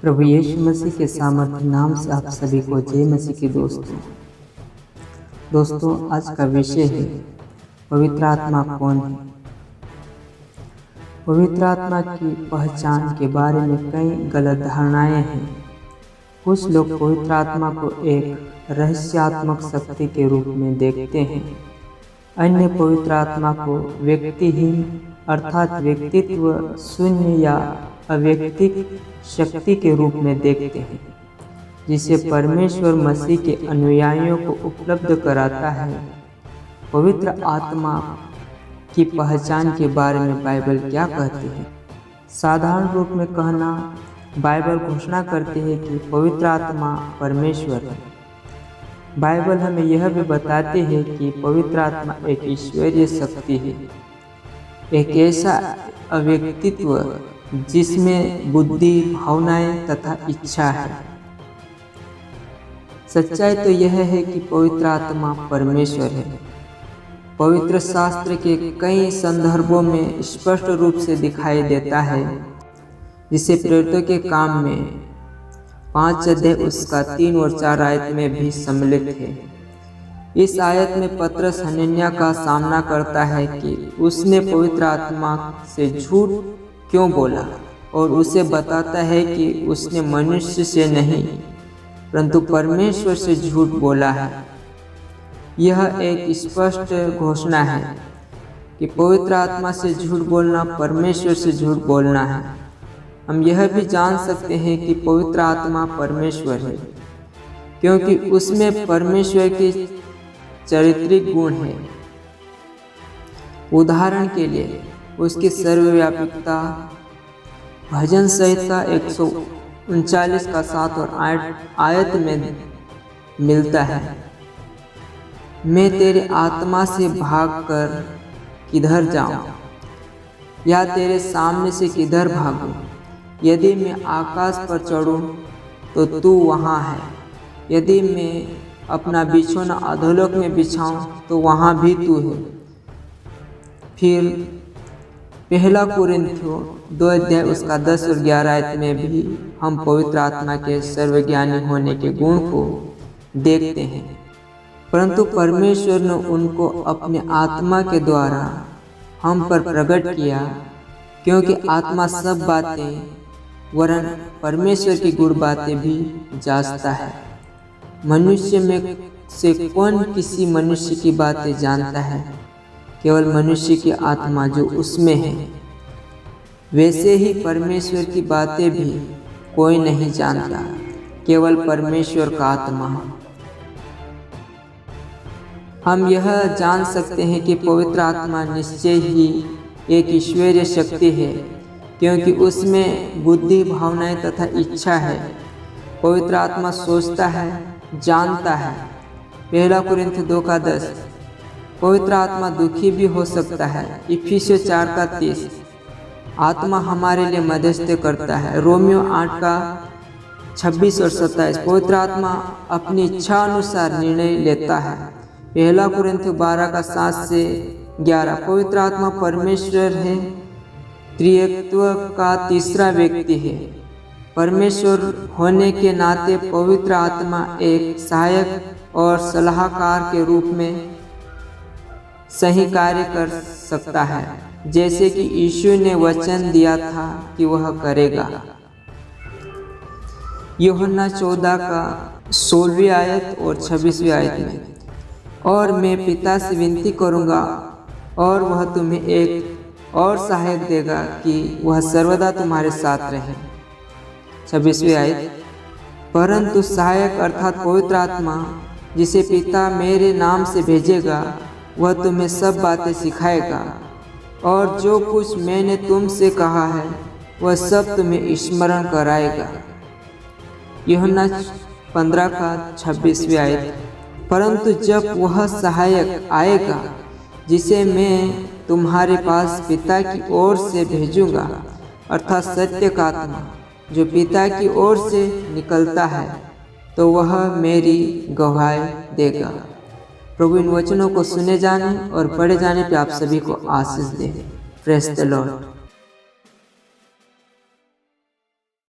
प्रभु यीशु मसीह के सामर्थ्य नाम से आप सभी को जय मसीह के दोस्तों आज का विषय है पवित्र आत्मा कौन है। पवित्र आत्मा की पहचान के बारे में कई गलत धारणाएं हैं। कुछ लोग पवित्र आत्मा को एक रहस्यात्मक शक्ति के रूप में देखते हैं। अन्य पवित्र आत्मा को व्यक्तिहीन अर्थात व्यक्तित्व शून्य या अव्यक्तिक शक्ति के रूप में देखते हैं, जिसे परमेश्वर मसीह के अनुयायियों को उपलब्ध कराता है। पवित्र आत्मा की पहचान के बारे में बाइबल क्या कहती है? साधारण रूप में कहना, बाइबल घोषणा करती है कि पवित्र आत्मा परमेश्वर है। बाइबल हमें यह भी बताती है कि पवित्र आत्मा एक ईश्वरीय शक्ति है, एक ऐसा अव्यक्तित्व जिसमें बुद्धि, भावनाएं तथा इच्छा है। सच्चाई तो यह है कि पवित्र आत्मा परमेश्वर है। पवित्र शास्त्र के कई संदर्भों में स्पष्ट रूप से दिखाई देता है, जिसे प्रेरितों के काम में 5 अध्याय उसका 3 और 4 आयत में भी सम्मिलित है। इस आयत में पतरस हनन्याह का सामना करता है कि उसने पवित्र आत्मा से झूठ क्यों बोला, और उसे बताता है कि उसने मनुष्य से नहीं परंतु परमेश्वर से झूठ बोला है। यह एक स्पष्ट घोषणा है कि पवित्र आत्मा से झूठ बोलना परमेश्वर से झूठ बोलना है। हम यह भी जान सकते हैं कि पवित्र आत्मा परमेश्वर है, क्योंकि उसमें परमेश्वर के चारित्रिक गुण हैं। उदाहरण के लिए उसकी सर्वव्यापकता भजन संहिता 139 का 7 और 8 आयत में मिलता है। मैं तेरे आत्मा से भागकर किधर जाऊं, या तेरे सामने से किधर भागूं? यदि मैं आकाश पर चढ़ूं तो तू वहाँ है, यदि मैं अपना बिछौना अधोलोक में बिछाऊं तो वहाँ भी तू है। फिर पहला कुरिन्थियों 2 अध्याय उसका 10 और 11 आयत में भी हम पवित्र आत्मा के सर्वज्ञानी होने के गुण को देखते हैं, परंतु परमेश्वर ने उनको अपने आत्मा के द्वारा हम पर प्रकट किया, क्योंकि आत्मा सब बातें वरन परमेश्वर की गुण बातें भी जांचता है। मनुष्य में से कौन किसी मनुष्य की बातें जानता है? केवल मनुष्य की आत्मा जो उसमें है। वैसे ही परमेश्वर की बातें भी कोई नहीं जानता, केवल परमेश्वर का आत्मा। हम यह जान सकते हैं कि पवित्र आत्मा निश्चय ही एक ईश्वरीय शक्ति है, क्योंकि उसमें बुद्धि, भावनाएं तथा इच्छा है। पवित्र आत्मा सोचता है, जानता है। पहला कुरिन्थियों 2 का 10। पवित्र आत्मा दुखी भी हो सकता है। इफिसियों 4 का 30। आत्मा हमारे लिए मध्यस्थता करता है। रोमियो 8 का 26 और 27। पवित्र आत्मा अपनी इच्छा अनुसार निर्णय लेता है। पहला कुरिन्थियों 12 का 7 से 11। पवित्र आत्मा परमेश्वर है, त्रिएकत्व का तीसरा व्यक्ति है। परमेश्वर होने के नाते पवित्र आत्मा एक सहायक और सलाहकार के रूप में सही कार्य कर सकता है, जैसे कि यीशु ने वचन दिया था कि वह करेगा। यूहन्ना 14 का 16वीं आयत और 26वीं आयत में, और मैं पिता से विनती करूंगा और वह तुम्हें एक और सहायक देगा कि वह सर्वदा तुम्हारे साथ रहे। 26वीं आयत, परंतु सहायक अर्थात पवित्र आत्मा जिसे पिता मेरे नाम से भेजेगा, वह तुम्हें सब बातें सिखाएगा और जो कुछ मैंने तुमसे कहा है वह सब तुम्हें स्मरण कराएगा। यूहन्ना 15 का 26वीं आयत, परंतु जब वह सहायक आएगा जिसे मैं तुम्हारे पास पिता की ओर से भेजूंगा, अर्थात सत्य का आत्मा जो पिता की ओर से निकलता है, तो वह मेरी गवाही देगा। प्रभु इन वचनों को सुने जाने और पढ़े जाने पे आप सभी को आशीष दे। Praise the Lord.